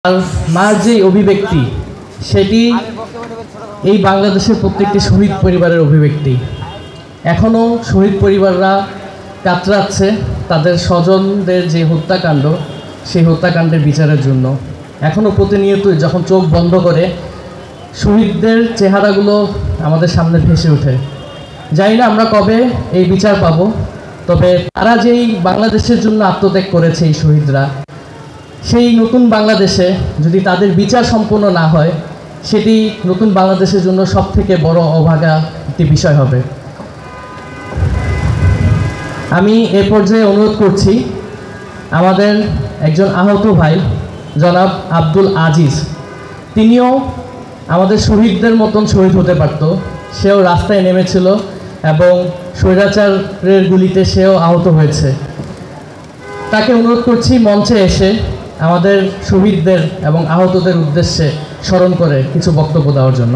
আর মার যে অভিব্যক্তি সেটি এই বাংলাদেশের প্রত্যেকটি শহীদ পরিবারের অভিব্যক্তি। এখনও শহীদ পরিবাররা কাতরাচ্ছে তাদের স্বজনদের যে হত্যাকাণ্ড, সেই হত্যাকাণ্ডের বিচারের জন্য। এখনও প্রতিনিয়তই যখন চোখ বন্ধ করে শহীদদের চেহারাগুলো আমাদের সামনে ভেসে ওঠে। জানি না আমরা কবে এই বিচার পাব, তবে তারা যেই বাংলাদেশের জন্য আত্মত্যাগ করেছে এই শহীদরা, সেই নতুন বাংলাদেশে যদি তাদের বিচার সম্পন্ন না হয়, সেটি নতুন বাংলাদেশের জন্য সবথেকে বড় অভাগা একটি বিষয় হবে। আমি এ পর্যায়ে অনুরোধ করছি আমাদের একজন আহত ভাই জনাব আব্দুল আজিজ, তিনিও আমাদের শহীদদের মতন শহীদ হতে পারত। সেও রাস্তায় নেমেছিল এবং স্বৈরাচারের গুলিতে সেও আহত হয়েছে। তাকে অনুরোধ করছি মঞ্চে এসে আমাদের শহীদদের এবং আহতদের উদ্দেশ্যে স্মরণ করে কিছু বক্তব্য দেওয়ার জন্য।